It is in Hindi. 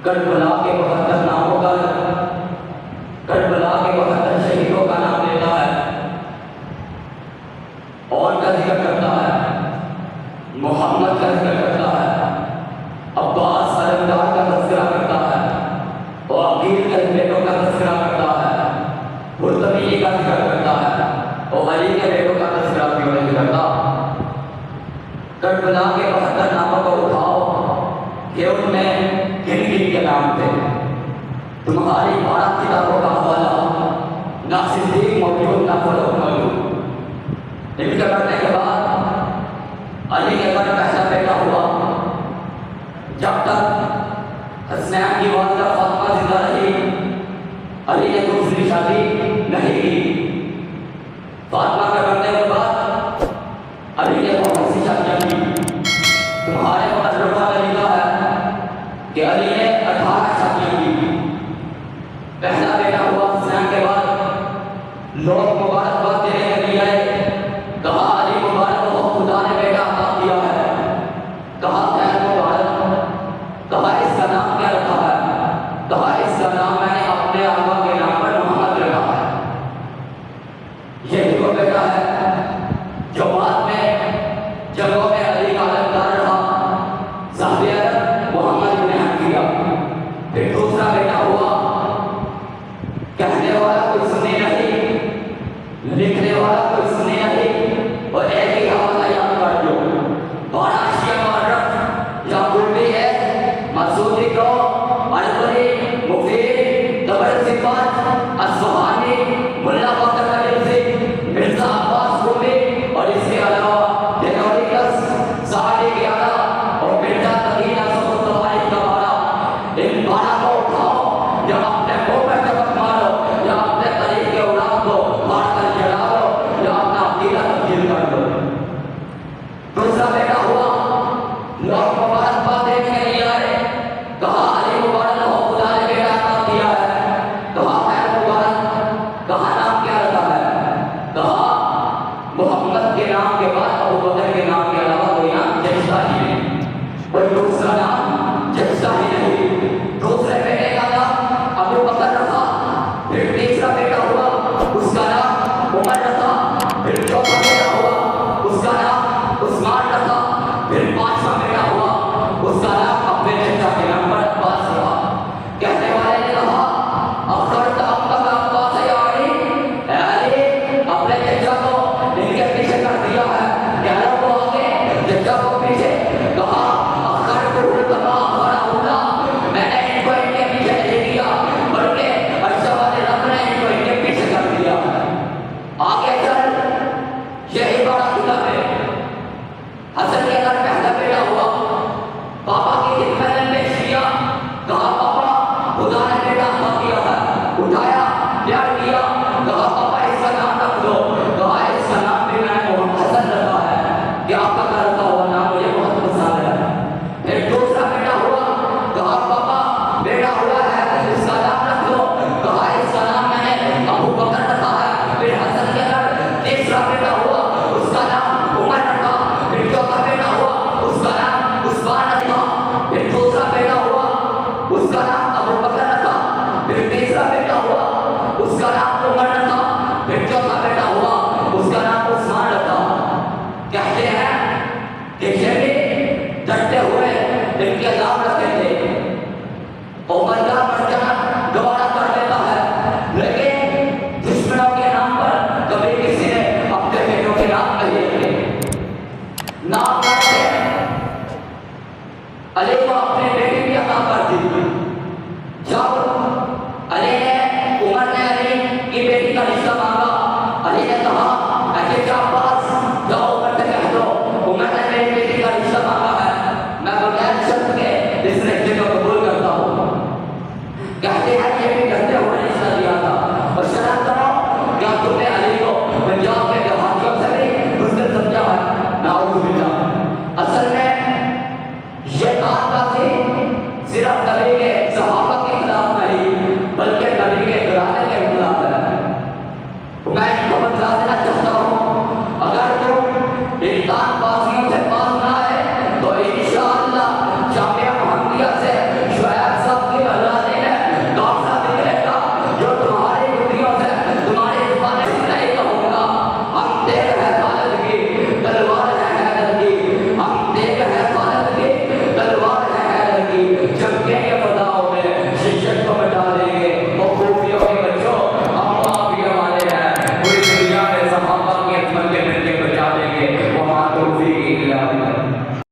करबला के 72 नामों का, करबला के 72 शहीदों का नाम लेता है और का जिक्र करता है, मोहम्मद का जिक्र करता है, अब्बास अलमदार का तज़किरा करता है और अकील के बेटों का तज़किरा करता है, मुर्तज़ी का जिक्र करता है और अली के बेटों का तज़किरा क्यों नहीं करता। करबला के 72 नामों को उठाओ कि उनमें किन किन के नाम थे। तुम्हारी 12 किताबों का हवाला ना सिद्दीक मौजूद ना फरूक मौजूद। इनके मरने के बाद अली के घर पहला बेटा हुआ। जब तक हसनैन की वालिदा फातिमा जिंदा रही, अली ने दूसरी शादी नहीं की। फातिमा के मरने के बाद अली ने बहुत सी शादियां की। तुम्हारे मुअर्रिखा ने लिखा है कि अली ने 18 शादियां की। पहला बेटा हुआ हसनैन के बाद लोग मुबारकबाद देने के लिए आए। कहा अली मुबारक हो, खुदा ने बेटा अता किया है। कहा खैर मुबारक। कहा इसका नाम क्या रखा है? कहा इसका नाम मैंने अपने आका के नाम पर मोहम्मद रखा है। यही वो बेटा है जो बाद में जंगों में अली का अलमदार रहा, साहबे मोहम्मद इब्न हनफिया। फिर दूसरा बेटा हुआ, कहने वाला कोई सुने नहीं, लिखने वाला कोई सुने नहीं, और एक ही हवाला याद कर लो। 12 शिया मुअर्रख याकूबी है, मसूदी को अलबरी, मुफीद, तबरसिफात, अस्सुहानी, मुल्ला बकर कलीम, मिर्जा अब्बास रूमी और इसके अलावा डेनोरिकस, सादी के अलावा और मिर्जा तकीना समुद्रवाली का वाला। इन 12 को उठाओ, जब अपने मुंह पर चपक मारो या अपने तरीके के औलाद को मार कर जला दो या अपना अकीदा तब्दील कर दो। दूसरा बेटा हुआ, लोग मुबारकबाद देने के लिए आए। कहा अली मुबारक हो, खुदा ने बेटा अता किया है। कहा खैर मुबारक। कहा नाम क्या रखा है? कहा मोहम्मद के नाम के बाद अबू बकर के नाम के अलावा कोई नाम जश्ता ही नहीं, कोई दूसरा नाम जश्ता ही नहीं। दूसरे बेटे का नाम अबू बकर रखा। फिर तीसरा बेटा हुआ, उसका नाम उमर